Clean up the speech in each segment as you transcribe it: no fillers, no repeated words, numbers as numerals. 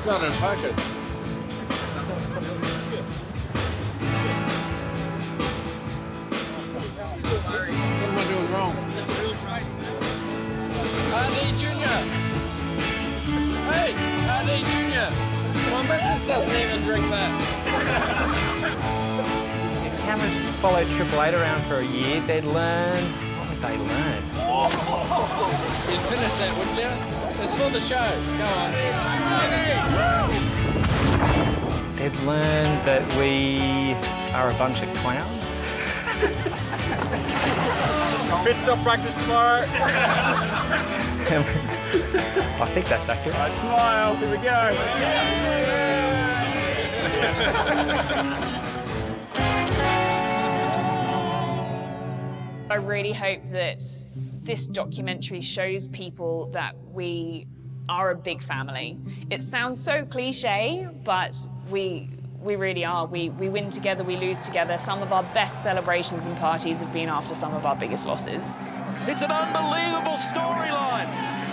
not in focus. What am I doing wrong? RD Junior! Hey, RD Junior! My missus doesn't even drink that. If cameras followed Triple Eight around for a year, they'd learn... What would they learn? You'd finish that, wouldn't you? It's for the show. Go on. They'd learn that we are a bunch of clowns. Pit stop practice tomorrow. I think that's accurate. Right, smile, here we go. I really hope that this documentary shows people that we are a big family. It sounds so cliche, but we really are. We win together, we lose together. Some of our best celebrations and parties have been after some of our biggest losses. It's an unbelievable storyline.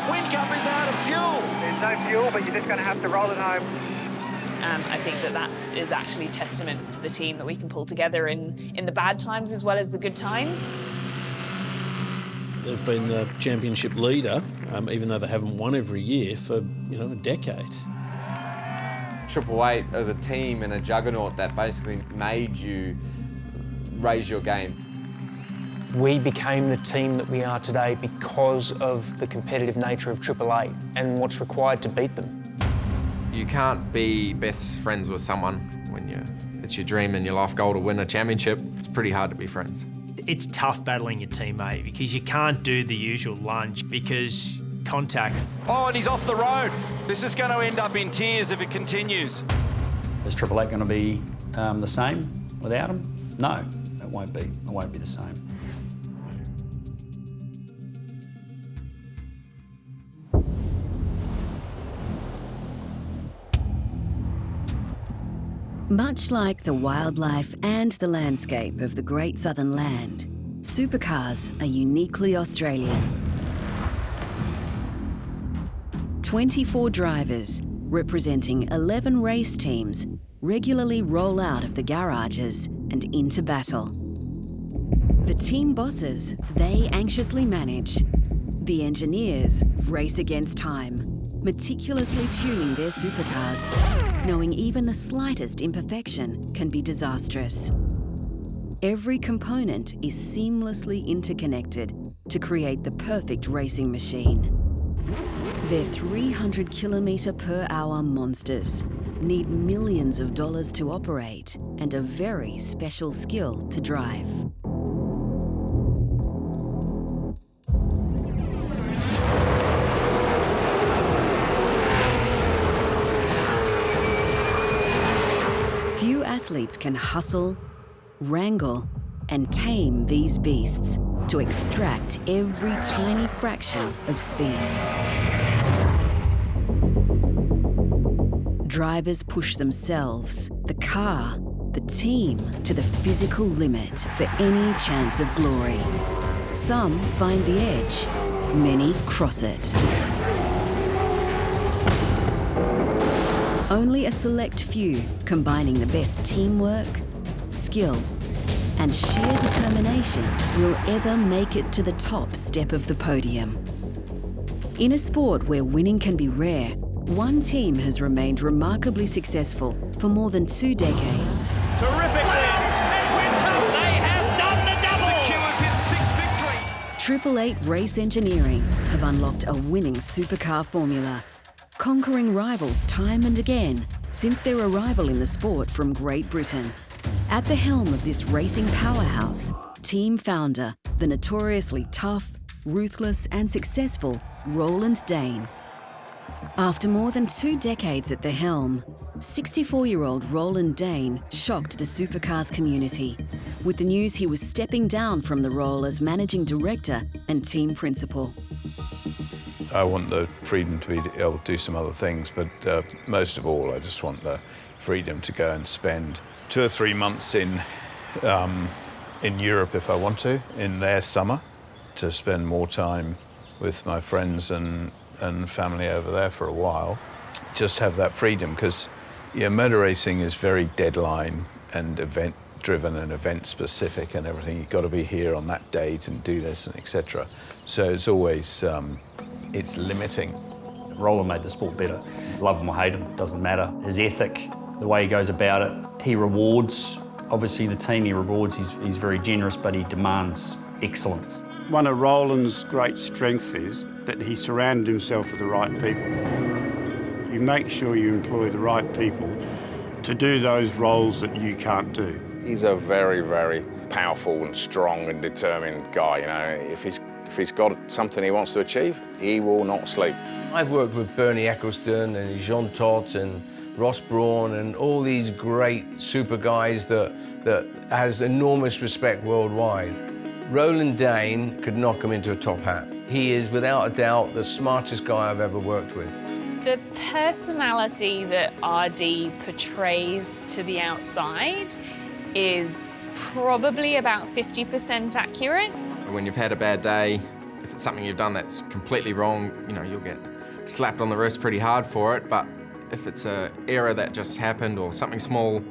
Whincup is out of fuel. There's no fuel, but you're just going to have to roll it home. I think that is actually testament to the team that we can pull together in the bad times as well as the good times. They've been the championship leader, even though they haven't won every year for, a decade. Triple Eight as a team and a juggernaut that basically made you raise your game. We became the team that we are today because of the competitive nature of Triple Eight and what's required to beat them. You can't be best friends with someone when it's your dream and your life goal to win a championship. It's pretty hard to be friends. It's tough battling your teammate because you can't do the usual lunge because contact. Oh, and he's off the road. This is going to end up in tears if it continues. Is Triple Eight going to be the same without him? No, it won't be. It won't be the same. Much like the wildlife and the landscape of the Great Southern Land, supercars are uniquely Australian. 24 drivers, representing 11 race teams, regularly roll out of the garages and into battle. The team bosses, they anxiously manage. The engineers race against time, meticulously tuning their supercars, knowing even the slightest imperfection can be disastrous. Every component is seamlessly interconnected to create the perfect racing machine. Their 300-kilometre-per-hour monsters need millions of dollars to operate and a very special skill to drive. Few athletes can hustle, wrangle, and tame these beasts to extract every tiny fraction of speed. Drivers push themselves, the car, the team to the physical limit for any chance of glory. Some find the edge, many cross it. Only a select few, combining the best teamwork, skill, and sheer determination, will ever make it to the top step of the podium. In a sport where winning can be rare, one team has remained remarkably successful for more than 2 decades. Terrific wins! They have done the double! Secures his 6th victory! Triple Eight Race Engineering have unlocked a winning supercar formula, conquering rivals time and again since their arrival in the sport from Great Britain. At the helm of this racing powerhouse, team founder, the notoriously tough, ruthless and successful Roland Dane. After more than 2 decades at the helm, 64-year-old Roland Dane shocked the supercars community with the news he was stepping down from the role as managing director and team principal. I want the freedom to be able to do some other things, but most of all, I just want the freedom to go and spend 2 or 3 months in Europe if I want to, in their summer, to spend more time with my friends and family over there for a while, just have that freedom, because motor racing is very deadline and event driven and event specific and everything. You've got to be here on that date and do this and etc. So it's always it's limiting. Roland made the sport better. Love him or hate him, doesn't matter. His ethic, the way he goes about it, he rewards, obviously the team he rewards, he's very generous, but he demands excellence. One of Roland's great strengths is that he surrounded himself with the right people. You make sure you employ the right people to do those roles that you can't do. He's a very, very powerful and strong and determined guy. You know, if he's got something he wants to achieve, he will not sleep. I've worked with Bernie Eccleston and Jean Todt and Ross Brawn and all these great super guys that has enormous respect worldwide. Roland Dane could knock him into a top hat. He is, without a doubt, the smartest guy I've ever worked with. The personality that RD portrays to the outside is probably about 50% accurate. When you've had a bad day, if it's something you've done that's completely wrong, you'll get slapped on the wrist pretty hard for it, but if it's an error that just happened or something small,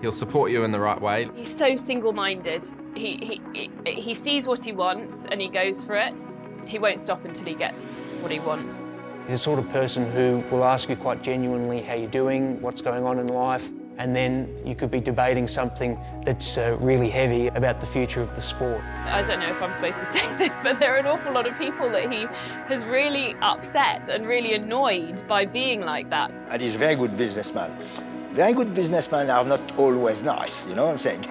he'll support you in the right way. He's so single-minded. He sees what he wants and he goes for it. He won't stop until he gets what he wants. He's the sort of person who will ask you quite genuinely how you're doing, what's going on in life, and then you could be debating something that's really heavy about the future of the sport. I don't know if I'm supposed to say this, but there are an awful lot of people that he has really upset and really annoyed by being like that. And he's a very good businessman. Very good businessmen are not always nice, you know what I'm saying?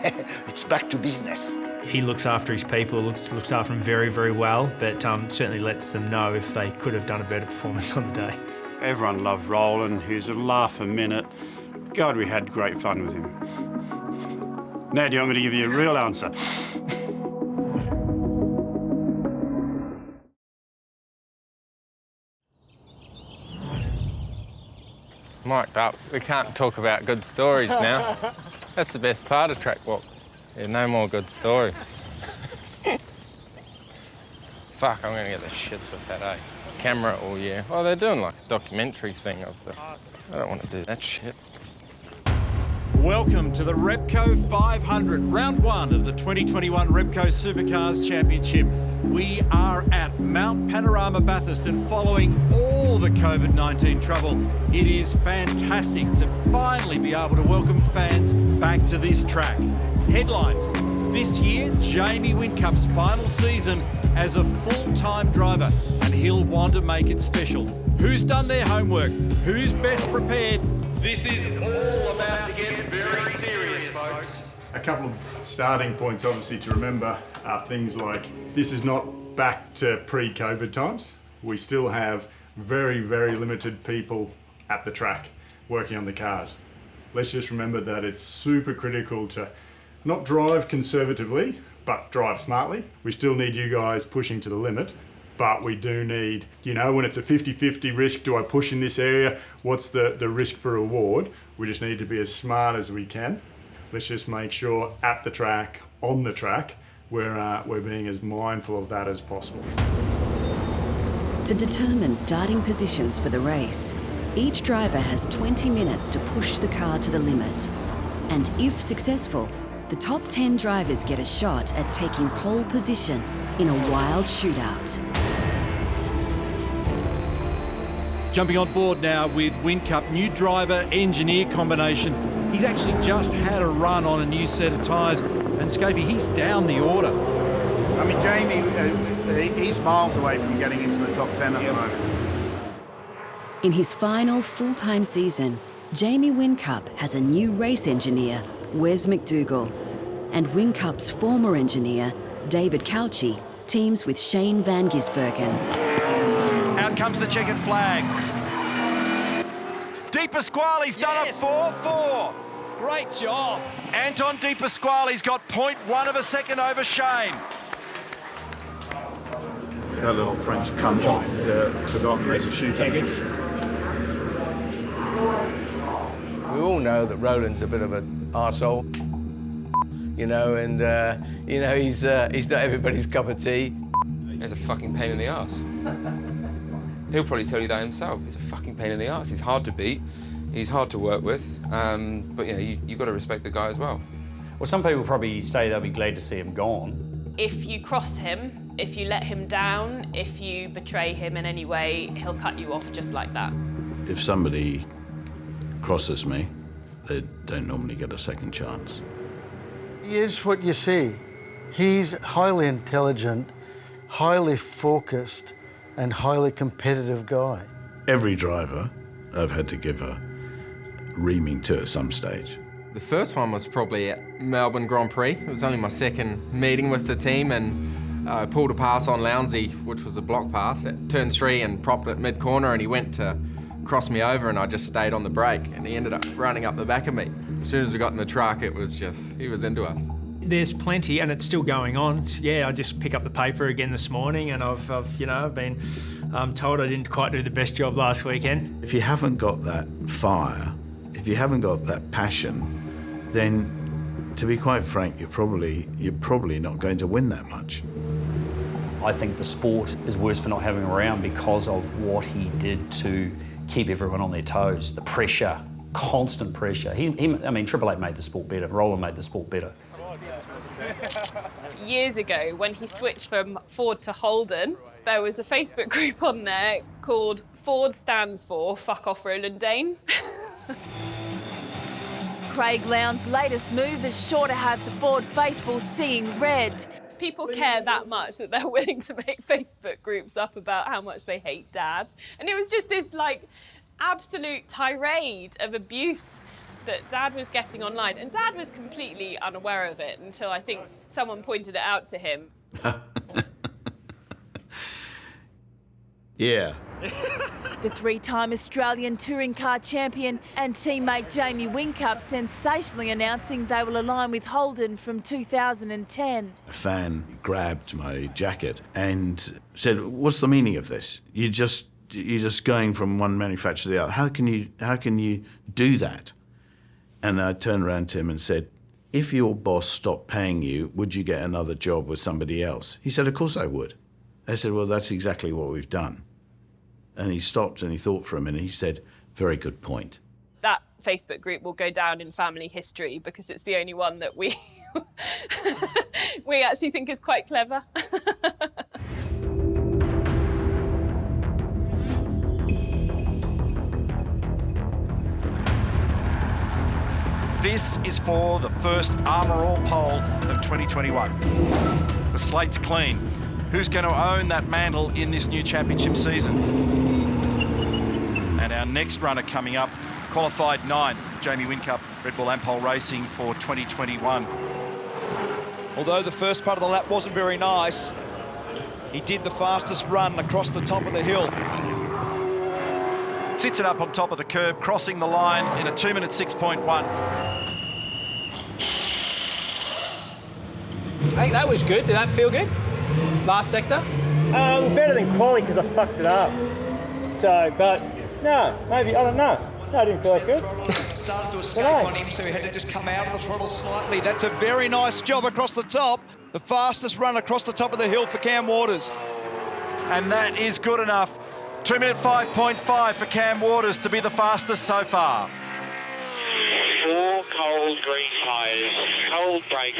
It's back to business. He looks after his people, looks after them very, very well, but certainly lets them know if they could have done a better performance on the day. Everyone loved Roland. He was a laugh a minute. God, we had great fun with him. Now, do you want me to give you a real answer? Mic'd up. We can't talk about good stories now. That's the best part of track walk. Yeah, no more good stories. Fuck, I'm gonna get the shits with that, eh? Camera all year. Well, they're doing like a documentary thing of the... I don't want to do that shit. Welcome to the Repco 500, round one of the 2021 Repco Supercars Championship. We are at Mount Panorama Bathurst, and following all the COVID-19 trouble, it is fantastic to finally be able to welcome fans back to this track. Headlines: this year, Jamie Whincup's final season as a full-time driver, and he'll want to make it special. Who's done their homework? Who's best prepared? This is all about to get very serious, folks. A couple of starting points, obviously, to remember are things like this is not back to pre-COVID times. We still have very, very limited people at the track working on the cars. Let's just remember that it's super critical to not drive conservatively, but drive smartly. We still need you guys pushing to the limit, but we do need, when it's a 50-50 risk, do I push in this area? What's the risk for reward? We just need to be as smart as we can. Let's just make sure at the track, on the track, we're being as mindful of that as possible. To determine starting positions for the race, each driver has 20 minutes to push the car to the limit. And if successful, the top 10 drivers get a shot at taking pole position in a wild shootout. Jumping on board now with Whincup, new driver-engineer combination. He's actually just had a run on a new set of tyres, and Scafey, he's down the order. I mean, Jamie, he's miles away from getting into the top 10 at the moment. In his final full-time season, Jamie Whincup has a new race engineer, Wes McDougall, and Whincup's former engineer, David Couchy, teams with Shane Van Gisbergen. Out comes the checkered flag. Di Pasquale's done a 4-4. Great job. Anton Di Pasquale's got 0.1 of a second over Shane. That little French cunt forgotten it's a shootout. We all know that Roland's a bit of an arsehole, and he's not everybody's cup of tea. He's a fucking pain in the ass. He'll probably tell you that himself. He's a fucking pain in the arse. He's hard to beat. He's hard to work with. But yeah, you've got to respect the guy as well. Well, some people probably say they'll be glad to see him gone. If you cross him, if you let him down, if you betray him in any way, he'll cut you off just like that. If somebody crosses me, they don't normally get a second chance. He is what you see. He's highly intelligent, highly focused, and highly competitive guy. Every driver I've had to give a reaming to at some stage. The first one was probably at Melbourne Grand Prix. It was only my second meeting with the team, and I pulled a pass on Lounsey, which was a block pass at turn 3, and propped it mid-corner, and he went to cross me over, and I just stayed on the brake, and he ended up running up the back of me. As soon as we got in the truck, it was just, he was into us. There's plenty, and it's still going on. Yeah, I just picked up the paper again this morning, and I've been told I didn't quite do the best job last weekend. If you haven't got that fire, if you haven't got that passion, then, to be quite frank, you're probably not going to win that much. I think the sport is worse for not having him around because of what he did to keep everyone on their toes. The pressure, constant pressure. I mean, Triple Eight made the sport better. Roland made the sport better. Years ago, when he switched from Ford to Holden, there was a Facebook group on there called Ford Stands For Fuck Off Roland Dane. Craig Lowndes' latest move is sure to have the Ford faithful seeing red. People care that much that they're willing to make Facebook groups up about how much they hate Dad. And it was just this, like, absolute tirade of abuse that Dad was getting online. And Dad was completely unaware of it until I think someone pointed it out to him. Yeah. The three-time Australian touring car champion and teammate Jamie Whincup sensationally announcing they will align with Holden from 2010. A fan grabbed my jacket and said, "What's the meaning of this? You're just going from one manufacturer to the other. How can you do that?" And I turned around to him and said, "If your boss stopped paying you, would you get another job with somebody else?" He said, "Of course I would." I said, "Well, that's exactly what we've done." And he stopped and he thought for a minute. He said, "Very good point." That Facebook group will go down in family history because it's the only one that we actually think is quite clever. This is for the first Armour All pole of 2021. The slate's clean. Who's going to own that mantle in this new championship season? And our next runner coming up, qualified 9th, Jamie Whincup, Red Bull Ampol Racing for 2021. Although the first part of the lap wasn't very nice, he did the fastest run across the top of the hill. Sits it up on top of the curb, crossing the line in a 2 minute 6.1. I think that was good. Did that feel good? Last sector? Better than quali because I fucked it up. So, but no, maybe, I don't know. No, I didn't feel as good. Started to escape on him, so he had to just come out of the throttle slightly. That's a very nice job across the top. The fastest run across the top of the hill for Cam Waters. And that is good enough. 2 minute 5.5 for Cam Waters to be the fastest so far. 4 cold green tyres, cold brakes.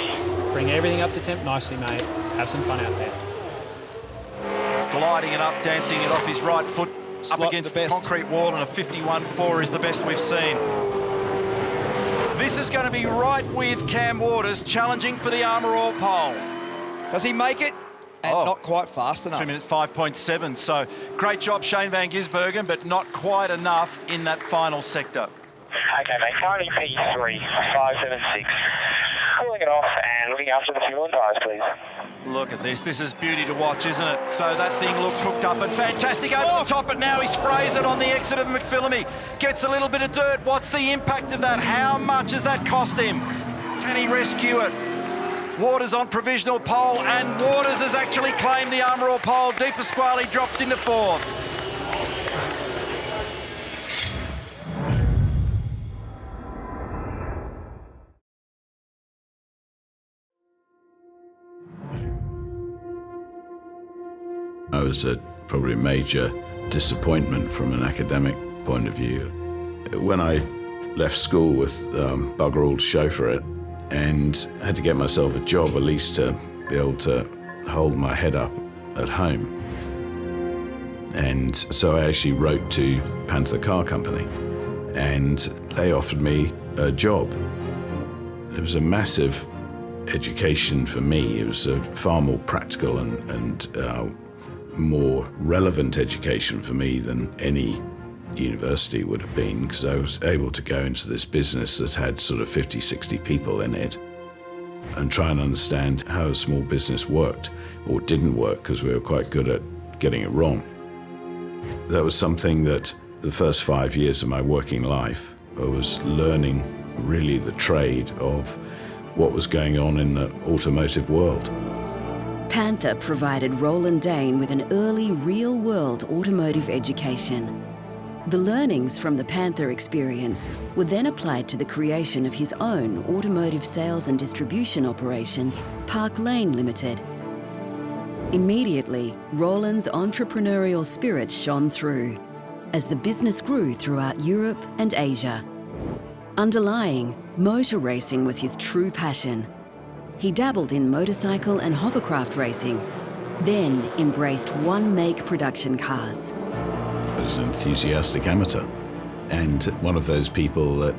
Bring everything up to temp nicely, mate. Have some fun out there. Gliding it up, dancing it off his right foot, up against the concrete wall, and a 51.4 is the best we've seen. This is going to be right with Cam Waters, challenging for the Armour All pole. Does he make it? And not quite fast enough. 2 minutes 5.7, so great job Shane van Gisbergen, but not quite enough in that final sector. Okay, mate, timing P3, 576. Pulling it off and looking after the fuel and tyres, please. Look at this. This is beauty to watch, isn't it? So that thing looked hooked up and fantastic over the top, but now he sprays it on the exit of McPhillamy. Gets a little bit of dirt. What's the impact of that? How much has that cost him? Can he rescue it? Waters on provisional pole, and Waters has actually claimed the Armour All pole. De Pasquale drops into 4th. I was at probably a major disappointment from an academic point of view. When I left school with bugger all to show for it, and had to get myself a job at least to be able to hold my head up at home. And so I actually wrote to Panther Car Company, and they offered me a job. It was a massive education for me. It was a far more practical and more relevant education for me than any university would have been, because I was able to go into this business that had sort of 50, 60 people in it and try and understand how a small business worked or didn't work, because we were quite good at getting it wrong. That was something that the first 5 years of my working life, I was learning really the trade of what was going on in the automotive world. Panther provided Roland Dane with an early real-world automotive education. The learnings from the Panther experience were then applied to the creation of his own automotive sales and distribution operation, Park Lane Limited. Immediately, Roland's entrepreneurial spirit shone through as the business grew throughout Europe and Asia. Underlying, motor racing was his true passion. He dabbled in motorcycle and hovercraft racing, then embraced one-make production cars. I was an enthusiastic amateur, and one of those people that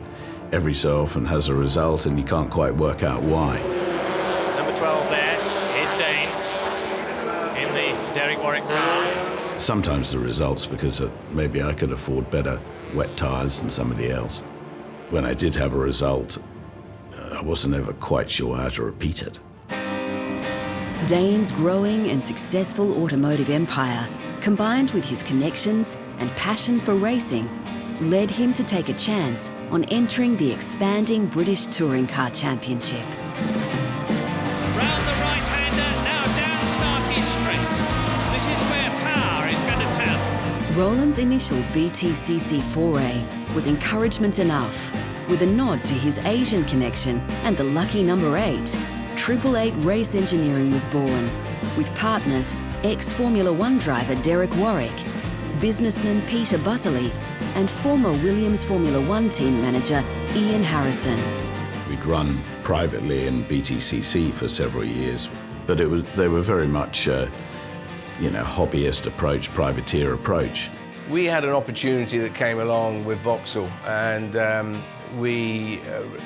every so often has a result and you can't quite work out why. Number 12 there is Dane in the Derek Warwick car. Sometimes the results because maybe I could afford better wet tyres than somebody else. When I did have a result, I wasn't ever quite sure how to repeat it. Dane's growing and successful automotive empire, combined with his connections and passion for racing, led him to take a chance on entering the expanding British Touring Car Championship. Round the right-hander, now down Starkey Street. This is where power is going to tell. Roland's initial BTCC foray was encouragement enough. With a nod to his Asian connection and the lucky number 8, 888 Race Engineering was born, with partners ex-Formula One driver Derek Warwick, businessman Peter Bussley, and former Williams Formula One team manager Ian Harrison. We'd run privately in BTCC for several years, but they were very much, hobbyist approach, privateer approach. We had an opportunity that came along with Vauxhall, and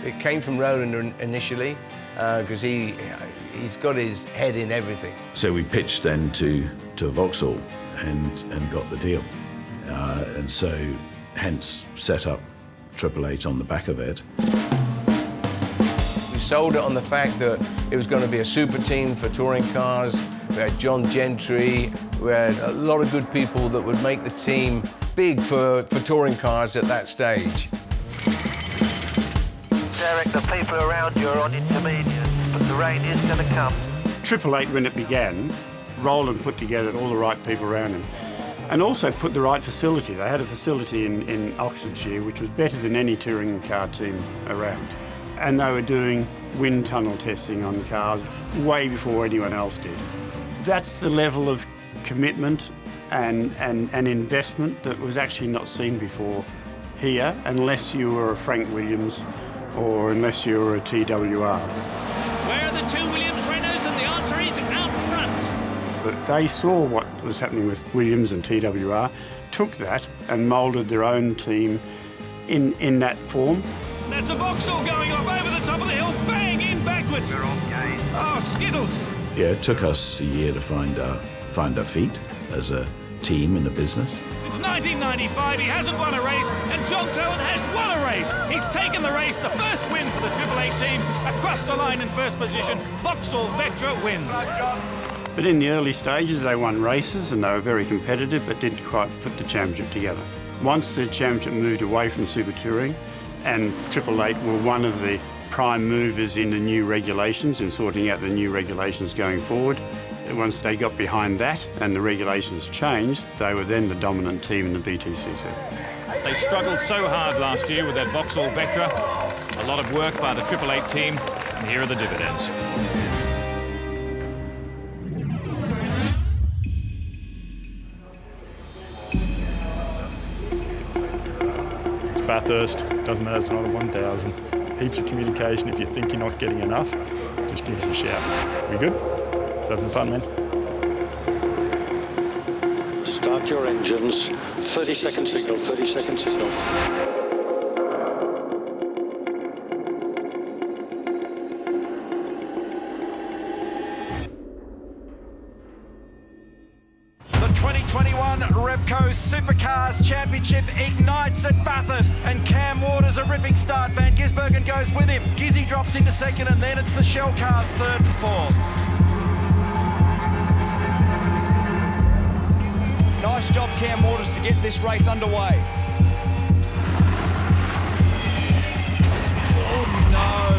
it came from Roland initially, because he's got his head in everything. So we pitched then to Vauxhall and got the deal. And so hence set up 888 on the back of it. We sold it on the fact that it was going to be a super team for touring cars. We had John Gentry, we had a lot of good people that would make the team big for touring cars at that stage. Derek, the people around you are on intermediates, but the rain is going to come. 888, when it began, Roland put together all the right people around him and also put the right facility. They had a facility in Oxfordshire which was better than any touring car team around. And they were doing wind tunnel testing on cars way before anyone else did. That's the level of commitment and investment that was actually not seen before here, unless you were a Frank Williams or unless you were a TWR. Where are the two Williams Renaults? And the answer is out front. But they saw what was happening with Williams and TWR, took that and moulded their own team in that form. That's a Vauxhall going off over the top of the hill, bang in backwards. We're on game. Oh, Skittles. Yeah, it took us a year to find our feet as a team in the business. Since 1995, he hasn't won a race, and John Cohen has won a race. He's taken the race, the first win for the 888 team, across the line in first position. Vauxhall Vectra wins. But in the early stages, they won races and they were very competitive, but didn't quite put the championship together. Once the championship moved away from Super Touring, and 888 were one of the prime movers in the new regulations, in sorting out the new regulations going forward. Once they got behind that and the regulations changed, they were then the dominant team in the BTCC. They struggled so hard last year with that Vauxhall Vectra. A lot of work by the 888 team, and here are the dividends. it's Bathurst, doesn't matter, it's not a 1,000. Heaps of communication. If you think you're not getting enough, just give us a shout. We good? Let's have some fun, man. Start your engines. 30-second signal, 30-second signal. The 2021 Repco Supercars Championship ignites at Bathurst, and Cam Waters a ripping start. Van Gisbergen goes with him. Gizzy drops into second, and then it's the Shell Cars third and fourth. Nice job, Cam Waters, to get this race underway. Oh no!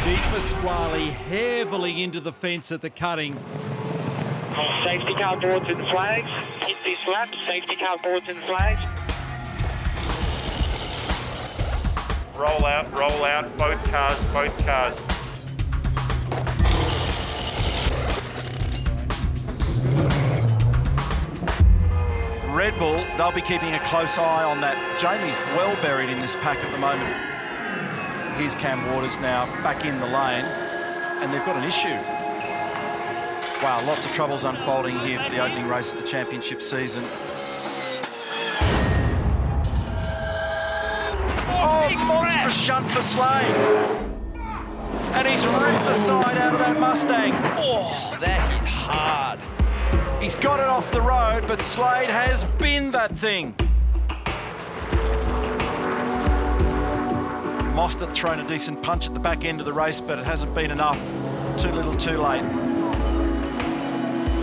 Di Pasquale heavily into the fence at the cutting. Safety car boards and flags. Hit this lap. Safety car boards and flags. Roll out, both cars, both cars. Red Bull, they'll be keeping a close eye on that. Jamie's well buried in this pack at the moment. Here's Cam Waters now back in the lane, and they've got an issue. Wow, lots of troubles unfolding here for the opening race of the championship season. Oh, monstrous shunt for Slade. And he's ripped the side out of that Mustang. Oh, that hit hard. He's got it off the road, but Slade has binned that thing. Mostert thrown a decent punch at the back end of the race, but it hasn't been enough. Too little, too late.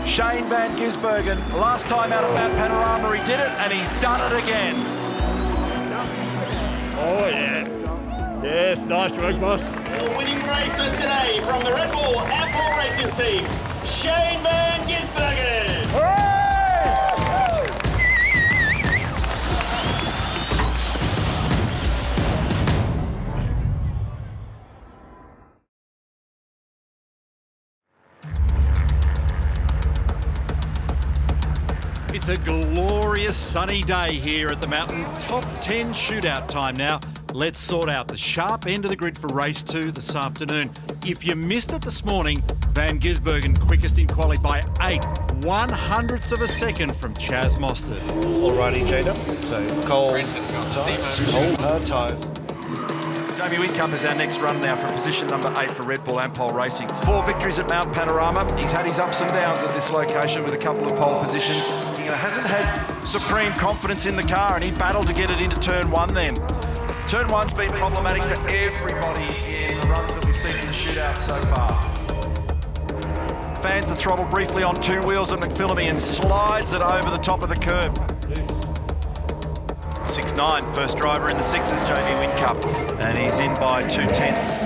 Shane Van Gisbergen, last time out of Mount Panorama, he did it, and he's done it again. Oh yeah. Yes, nice work, boss. The winning racer today from the Red Bull Apple Racing Team, Shane Van Gisbergen. It's a glorious sunny day here at the mountain. Top 10 shootout time now. Let's sort out the sharp end of the grid for race 2 this afternoon. If you missed it this morning, Van Gisbergen quickest in quali by 8/100ths of a second from Chaz Mostert. Alrighty, Jada. So cold tyres, cold hard tyres. Jamie Whincup is our next run now from position number 8 for Red Bull Ampol Racing. 4 victories at Mount Panorama. He's had his ups and downs at this location with a couple of pole positions. He hasn't had supreme confidence in the car, and he battled to get it into turn 1 then. Turn 1's been problematic for everybody in the runs that we've seen in the shootout so far. Fans the throttle briefly on 2 wheels at McPhillamy and slides it over the top of the curb. 6'9", first driver in the 6s, Jamie Whincup, and he's in by 2/10ths.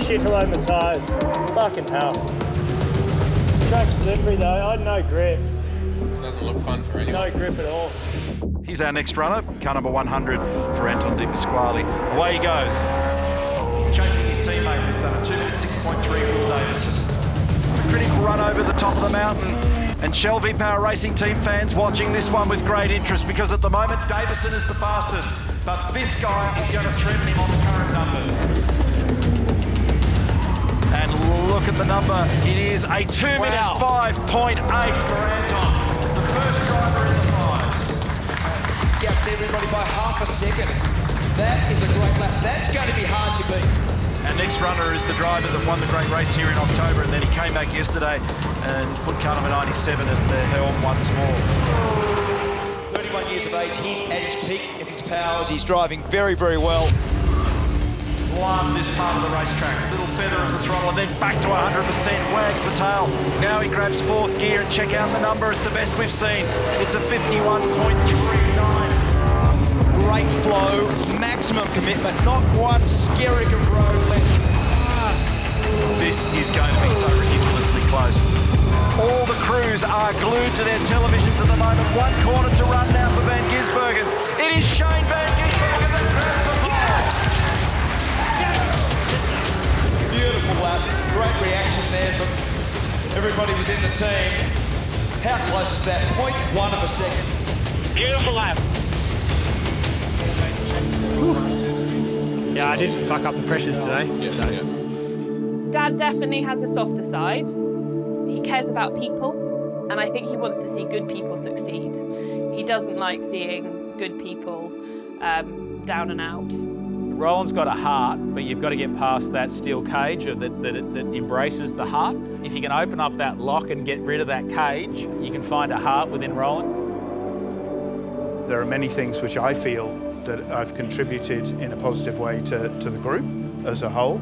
Shit all over my tyres. Fucking hell. Track slippery though, I had no grip. Doesn't look fun for anyone. No grip at all. He's our next runner, car number 100 for Anton Di Pasquale. Away he goes. He's chasing his teammate who's done a 2-minute 6.3, Will Davis. A critical run over the top of the mountain. And Shell V-Power Racing Team fans watching this one with great interest, because at the moment Davison is the fastest, but this guy is going to threaten him on the current numbers. And look at the number, it is a 2-minute 5.8 for Anton, the first driver in the 5s. He's gapped everybody by half a second. That is a great lap. That's going to be hard to beat. Our next runner is the driver that won the great race here in October, and then he came back yesterday and put car number 97 at the helm once more. 31 years of age, he's at his peak of his powers. He's driving very, very well. Love this part of the racetrack. Little feather of the throttle and then back to 100%, wags the tail. Now he grabs 4th gear, and check out the number. It's the best we've seen. It's a 51.39. Great flow, maximum commitment, not one skerrick of road left. This is going to be so ridiculously close. All the crews are glued to their televisions at the moment. 1 corner to run now for Van Gisbergen. It is Shane Van Gisbergen that grabs the pole. Beautiful lap, great reaction there from everybody within the team. How close is that? 0.1 of a second. Beautiful lap. Yeah, I didn't fuck up the pressures today. Dad definitely has a softer side. He cares about people, and I think he wants to see good people succeed. He doesn't like seeing good people down and out. Roland's got a heart, but you've got to get past that steel cage that embraces the heart. If you can open up that lock and get rid of that cage, you can find a heart within Roland. There are many things which I feel that I've contributed in a positive way to the group as a whole.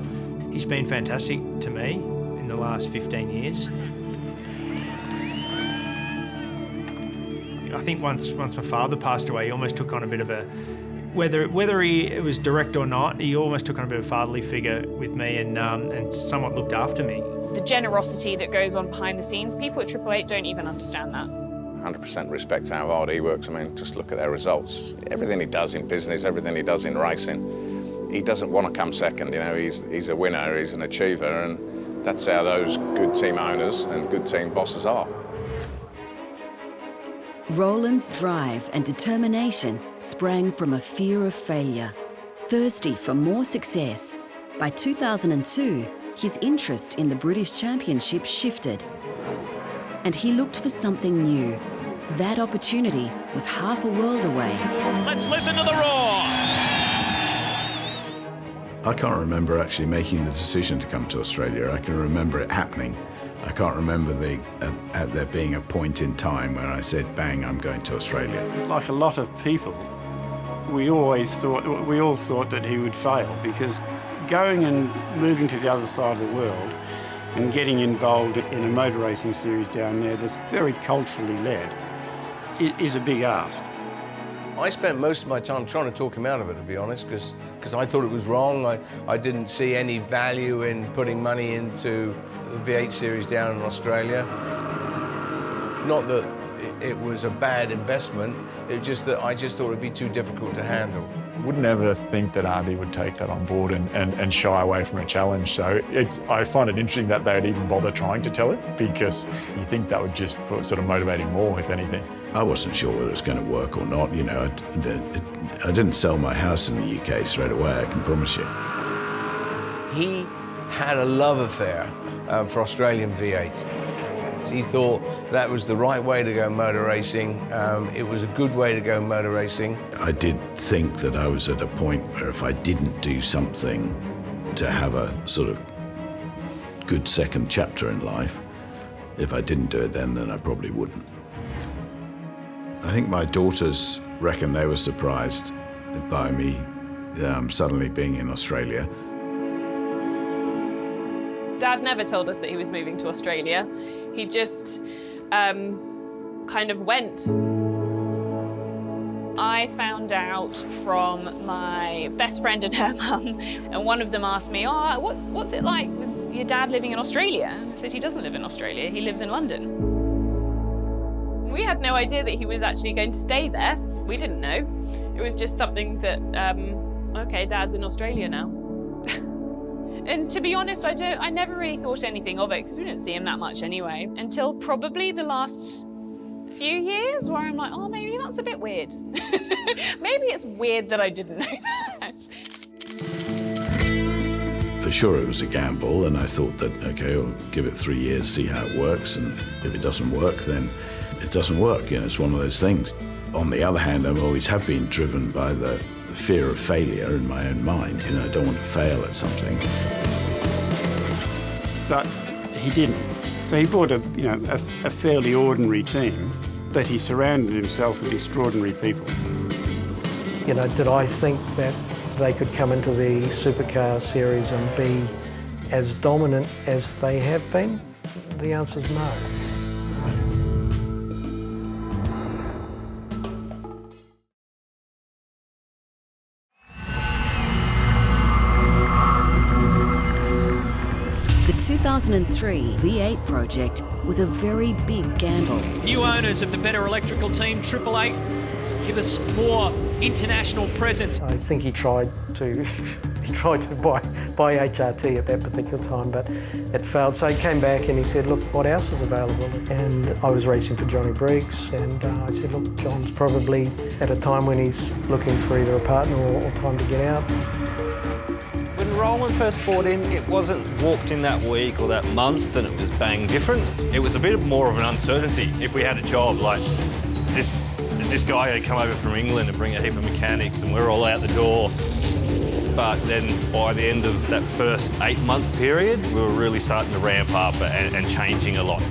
He's been fantastic to me in the last 15 years. I think once my father passed away, he almost took on a bit of a, whether it was direct or not, he almost took on a bit of a fatherly figure with me and somewhat looked after me. The generosity that goes on behind the scenes, people at Triple Eight don't even understand that. 100% respect how hard he works. I mean, just look at their results. Everything he does in business, everything he does in racing, he doesn't want to come second. You know, he's a winner, he's an achiever, and that's how those good team owners and good team bosses are. Roland's drive and determination sprang from a fear of failure. Thirsty for more success, by 2002, his interest in the British Championship shifted, and he looked for something new. That opportunity was half a world away. Let's listen to the roar! I can't remember actually making the decision to come to Australia. I can remember it happening. I can't remember there being a point in time where I said, bang, I'm going to Australia. Like a lot of people, we all thought that he would fail, because going and moving to the other side of the world and getting involved in a motor racing series down there that's very culturally led is a big ask. I spent most of my time trying to talk him out of it, to be honest, because I thought it was wrong. I didn't see any value in putting money into the V8 series down in Australia. Not that it was a bad investment, it's just that I just thought it'd be too difficult to handle. Would never think that Andy would take that on board and shy away from a challenge. So I find it interesting that they would even bother trying to tell it, because you think that would just sort of motivate him more, if anything. I wasn't sure whether it was going to work or not. You know, I didn't sell my house in the UK straight away, I can promise you. He had a love affair for Australian V8. He thought that was the right way to go motor racing. It was a good way to go motor racing. I did think that I was at a point where if I didn't do something to have a sort of good second chapter in life, if I didn't do it then I probably wouldn't. I think my daughters reckon they were surprised by me suddenly being in Australia. Dad never told us that he was moving to Australia. He just kind of went. I found out from my best friend and her mum, and one of them asked me, "Oh, what's it like with your dad living in Australia?" I said, "He doesn't live in Australia, he lives in London." We had no idea that he was actually going to stay there. We didn't know. It was just something that, okay, Dad's in Australia now. And to be honest, I never really thought anything of it, because we didn't see him that much anyway, until probably the last few years, where I'm like, oh, maybe that's a bit weird. Maybe it's weird that I didn't know that. For sure it was a gamble, and I thought that, okay, I'll give it 3 years, see how it works, and if it doesn't work, then it doesn't work. You know, it's one of those things. On the other hand, I always have been driven by the fear of failure in my own mind. You know, I don't want to fail at something. But he didn't. So he brought a fairly ordinary team, but he surrounded himself with extraordinary people. You know, did I think that they could come into the Supercars series and be as dominant as they have been? The answer's no. The 2003 V8 project was a very big gamble. New owners of the better electrical team, Triple Eight, give us more international presence. I think he tried to buy HRT at that particular time, but it failed. So he came back and he said, look, what else is available? And I was racing for Johnny Briggs, and I said, look, John's probably at a time when he's looking for either a partner or time to get out. When Roland first bought in, it wasn't walked in that week or that month and it was bang different. It was a bit more of an uncertainty. If we had a job, like, is this guy going to come over from England and bring a heap of mechanics, and we're all out the door. But then by the end of that first 8-month period, we were really starting to ramp up and changing a lot.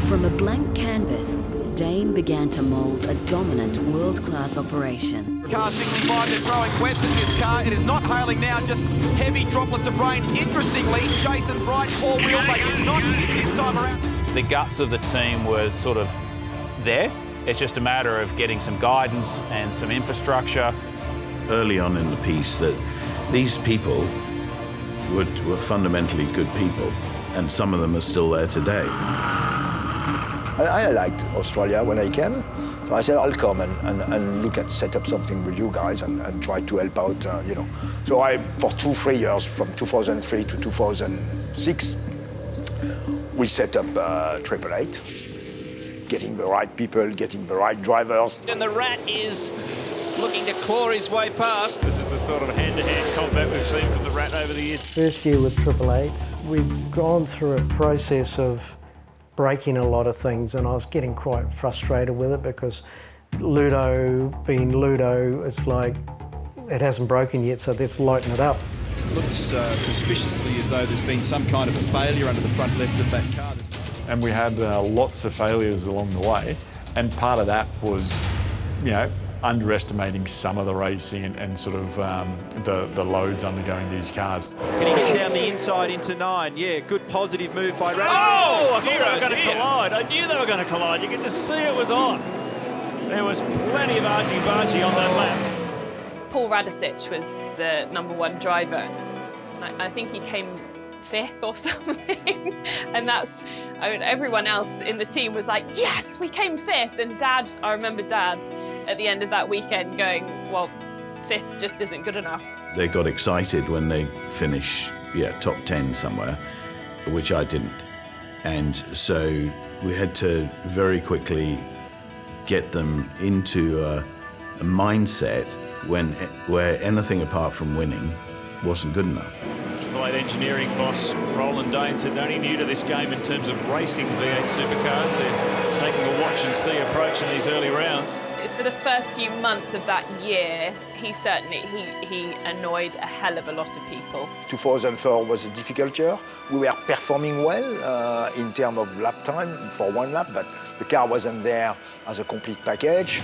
From a blank canvas, Dane began to mould a dominant world-class operation. Car 65, they're throwing wets in this car. It is not hailing now, just heavy droplets of rain. Interestingly, Jason Bright, four-wheel, they did not hit this time around. The guts of the team were sort of there. It's just a matter of getting some guidance and some infrastructure. Early on in the piece that these people were fundamentally good people, and some of them are still there today. I liked Australia when I came. So I said, I'll come and look at set up something with you guys and try to help out, you know. So for 2-3 years, from 2003 to 2006, we set up 888, getting the right people, getting the right drivers. And the Rat is looking to claw his way past. This is the sort of hand-to-hand combat we've seen from the Rat over the years. First year with 888, we've gone through a process of breaking a lot of things, and I was getting quite frustrated with it because Ludo being Ludo, it's like it hasn't broken yet, so let's lighten it up. Looks suspiciously as though there's been some kind of a failure under the front left of that car. And we had lots of failures along the way, and part of that was, you know, underestimating some of the racing and sort of the loads undergoing these cars. Can he get down the inside into 9? Yeah, good positive move by Radisson. Oh, I thought they were going to collide. I knew they were going to collide. You could just see it was on. There was plenty of argy-bargy on that lap. Paul Radisich was the #1 driver. I think he came 5th or something, and that's, I mean, everyone else in the team was like, yes, we came 5th, and Dad, I remember Dad at the end of that weekend going, well, 5th just isn't good enough. They got excited when they finish, top 10 somewhere, which I didn't. And so we had to very quickly get them into a mindset where anything apart from winning wasn't good enough. Triple 8 engineering boss Roland Dane said they're only new to this game in terms of racing V8 supercars. They're taking a watch-and-see approach in these early rounds. For the first few months of that year, he annoyed a hell of a lot of people. 2004 was a difficult year. We were performing well in terms of lap time for one lap, but the car wasn't there as a complete package.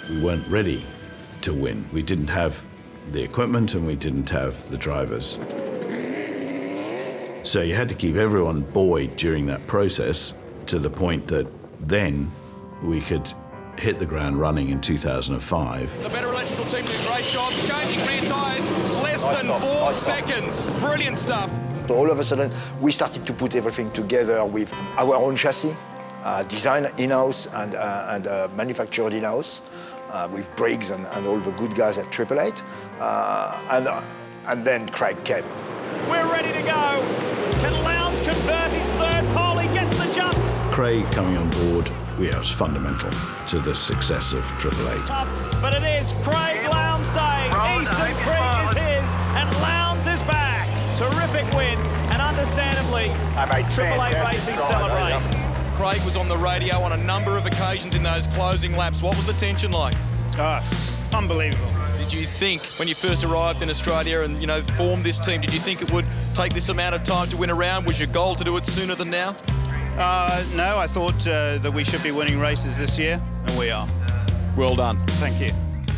We weren't ready to win. We didn't have the equipment and we didn't have the drivers. So you had to keep everyone buoyed during that process to the point that then we could hit the ground running in 2005. The Better Electrical team did a great job, changing rear tyres, less than 4 seconds. Brilliant stuff. So all of a sudden, we started to put everything together with our own chassis, designed in-house and manufactured in-house, with Briggs and all the good guys at 888. And then Craig came. We're ready to go. Can Lowndes convert his 3rd pole? He gets the jump. Craig coming on board, was fundamental to the success of 888. Tough, but it is Craig Lowndes Day. Eastern Creek is his, and Lowndes is back. Terrific win, and understandably, 888 Racing celebrate. Craig was on the radio on a number of occasions in those closing laps. What was the tension like? Unbelievable. Did you think, when you first arrived in Australia and, formed this team, did you think it would take this amount of time to win a round? Was your goal to do it sooner than now? No, I thought that we should be winning races this year, and we are. Well done. Thank you.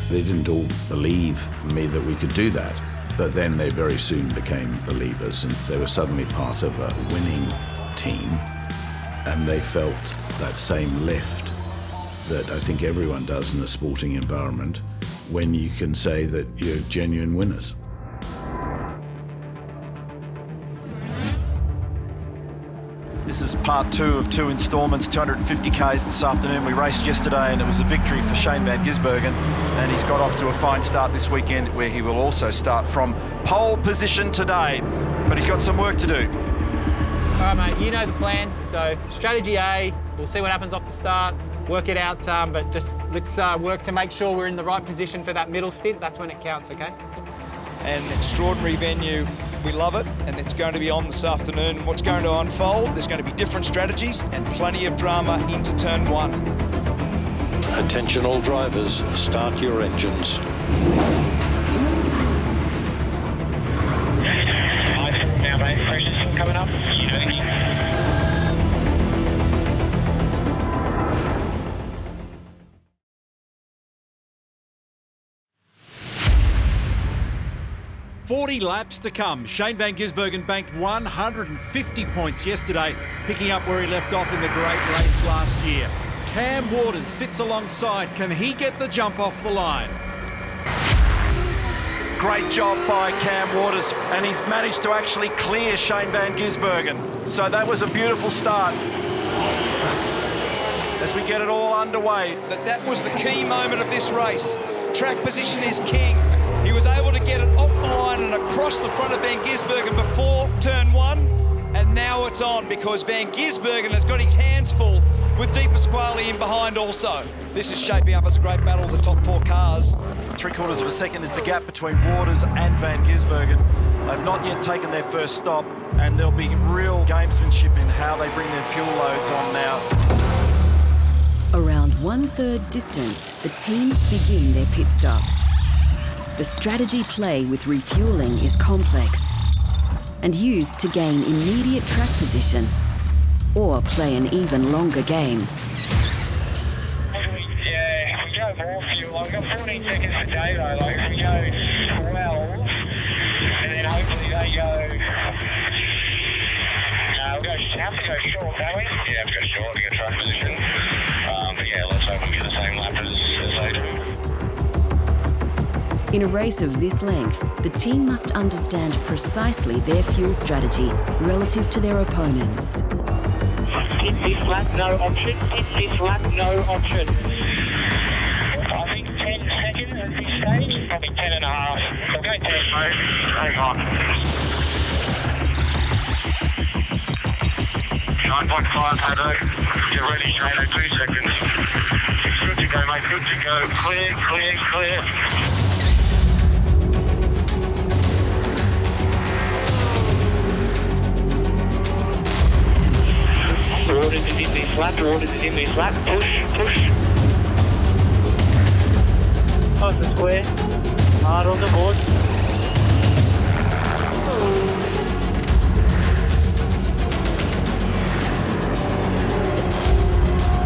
They didn't all believe me that we could do that, but then they very soon became believers, and they were suddenly part of a winning team, and they felt that same lift that I think everyone does in a sporting environment when you can say that you're genuine winners. This is part 2 of 2 instalments, 250 Ks this afternoon. We raced yesterday and it was a victory for Shane van Gisbergen, and he's got off to a fine start this weekend where he will also start from pole position today. But he's got some work to do. All right, mate, you know the plan. So strategy A, we'll see what happens off the start, work it out, but just let's work to make sure we're in the right position for that middle stint. That's when it counts, okay? An extraordinary venue. We love it, and it's going to be on this afternoon. What's going to unfold, there's going to be different strategies and plenty of drama into turn 1. Attention all drivers, start your engines. Now, mate, pressure's still coming up. You know, 40 laps to come. Shane van Gisbergen banked 150 points yesterday, picking up where he left off in the great race last year. Cam Waters sits alongside. Can he get the jump off the line? Great job by Cam Waters, and he's managed to actually clear Shane van Gisbergen. So that was a beautiful start. As we get it all underway. That was the key moment of this race. Track position is king. He was able to get it off the line and across the front of Van Gisbergen before turn 1, and now it's on because Van Gisbergen has got his hands full with Di Pasquale in behind also. This is shaping up as a great battle of the top 4 cars. 3/4 of a second is the gap between Waters and Van Gisbergen. They've not yet taken their first stop, and there'll be real gamesmanship in how they bring their fuel loads on now. Around 1/3 distance, the teams begin their pit stops. The strategy play with refuelling is complex and used to gain immediate track position or play an even longer game. Yeah, if we go more fuel, I've got 14 seconds to day though, like if we go 12, and then hopefully they go... we'll have to go short, don't we? Yeah, have to go short to get track position. But yeah, let's hope we get the same lap as they do. In a race of this length, the team must understand precisely their fuel strategy relative to their opponents. Hit this lap, no option. Hit this lap, no option. I think 10 seconds at this stage, probably 10 and a half. We'll go 10, mate. Hang on. 9.5, Hado. Get ready, Hado, 2 seconds. It's good to go, mate, good to go. Clear, clear, clear. Waters is in this lap, Waters is in this lap. Push, push. Nice and square. Hard on the board.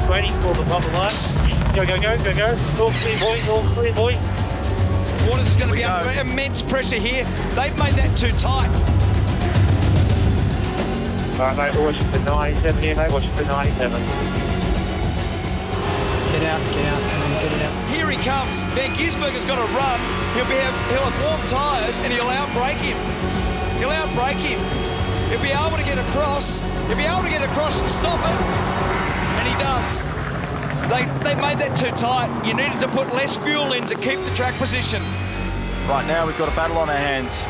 Waiting for the bubble line. Go, go, go, go, go. All clear, boys, all clear, boys. Waters is going to be under immense pressure here. They've made that too tight. Alright, mate, we're watching for 97 here, mate, watching for 97. Get out, come on, get it out. Here he comes. Van Gisbergen's got to run. He'll have warm tyres and he'll outbrake him. He'll outbrake him. He'll be able to get across. He'll be able to get across and stop it. And he does. They made that too tight. You needed to put less fuel in to keep the track position. Right now we've got a battle on our hands.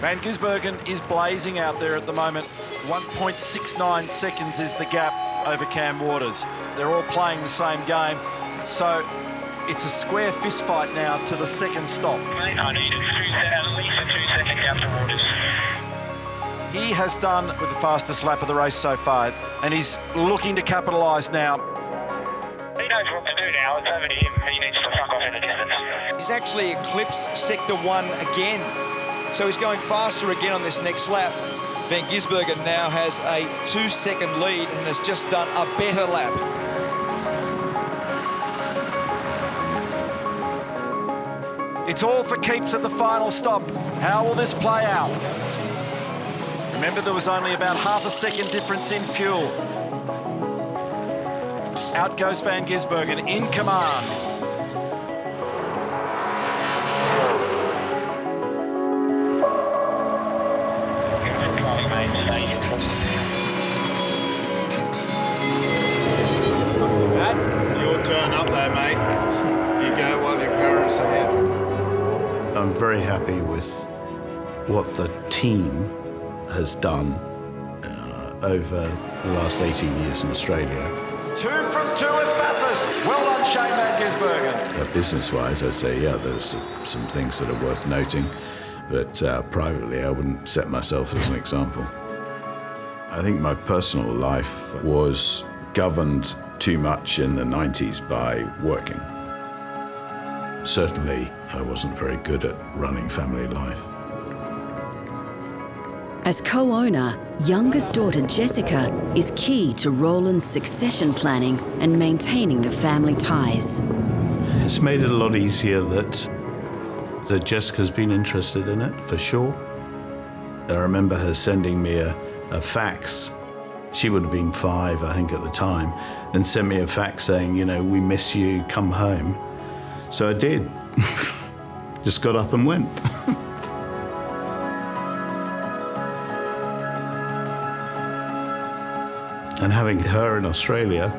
Van Gisbergen is blazing out there at the moment. 1.69 seconds is the gap over Cam Waters. They're all playing the same game, so it's a square fist fight now to the second stop. Mate, I need at least a 2-second gap to Waters. He has done with the fastest lap of the race so far, and he's looking to capitalise now. He knows what to do now. It's over to him. He needs to fuck off in the distance. He's actually eclipsed Sector 1 again. So he's going faster again on this next lap. Van Gisbergen now has a 2-second lead and has just done a better lap. It's all for keeps at the final stop. How will this play out? Remember, there was only about half a second difference in fuel. Out goes Van Gisbergen in command. I'm very happy with what the team has done over the last 18 years in Australia. 2 from 2 at Bathurst. Well done, Shane Van Gisbergen. Business-wise, I'd say, yeah, there's some things that are worth noting, but privately, I wouldn't set myself as an example. I think my personal life was governed too much in the 90s by working. Certainly, I wasn't very good at running family life. As co-owner, youngest daughter Jessica is key to Roland's succession planning and maintaining the family ties. It's made it a lot easier that Jessica's been interested in it, for sure. I remember her sending me a fax. She would have been 5, I think, at the time, and sent me a fax saying, you know, we miss you, come home. So I did. Just got up and went. And having her in Australia,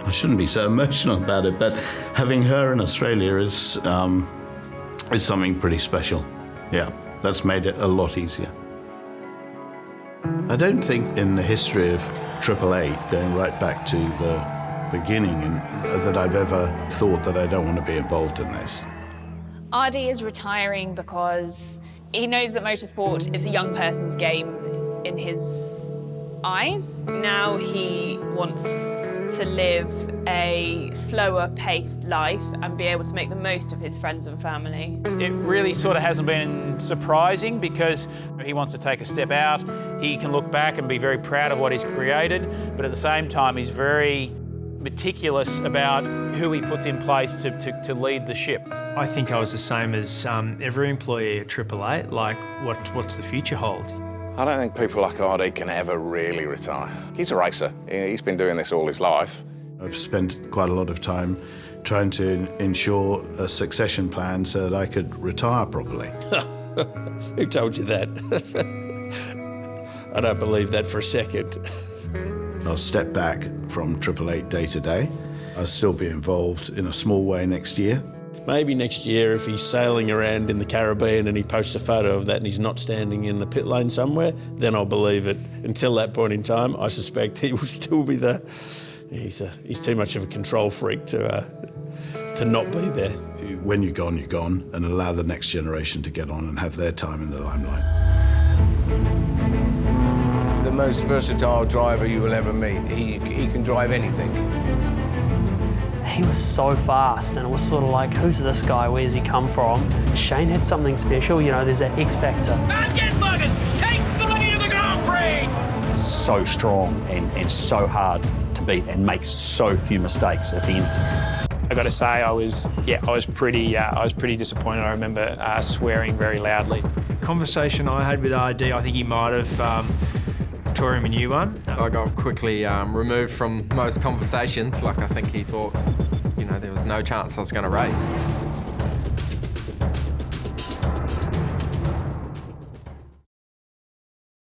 I shouldn't be so emotional about it, but having her in Australia is something pretty special. Yeah, that's made it a lot easier. I don't think in the history of 888, going right back to the beginning, that I've ever thought that I don't want to be involved in this. RD is retiring because he knows that motorsport is a young person's game in his eyes. Now he wants to live a slower paced life and be able to make the most of his friends and family. It really sort of hasn't been surprising because he wants to take a step out. He can look back and be very proud of what he's created, but at the same time he's very meticulous about who he puts in place to lead the ship. I think I was the same as every employee at 888, like what's the future hold? I don't think people like RD can ever really retire. He's a racer. He's been doing this all his life. I've spent quite a lot of time trying to ensure a succession plan so that I could retire properly. Who told you that? I don't believe that for a second. I'll step back from 888 day to day. I'll still be involved in a small way next year. Maybe next year, if he's sailing around in the Caribbean and he posts a photo of that and he's not standing in the pit lane somewhere, then I'll believe it. Until that point in time, I suspect he will still be there. He's too much of a control freak to not be there. When you're gone, and allow the next generation to get on and have their time in the limelight. The most versatile driver you will ever meet. He can drive anything. He was so fast, and it was sort of like, who's this guy? Where's he come from? Shane had something special, you know, there's that X factor. Takes the lead of the Grand Prix! So strong and so hard to beat and makes so few mistakes, if any. I got to say, I was pretty disappointed. I remember swearing very loudly. The conversation I had with RD, I think he might have tore him a new one. I got quickly removed from most conversations. Like, I think he thought, you know, there was no chance I was going to race.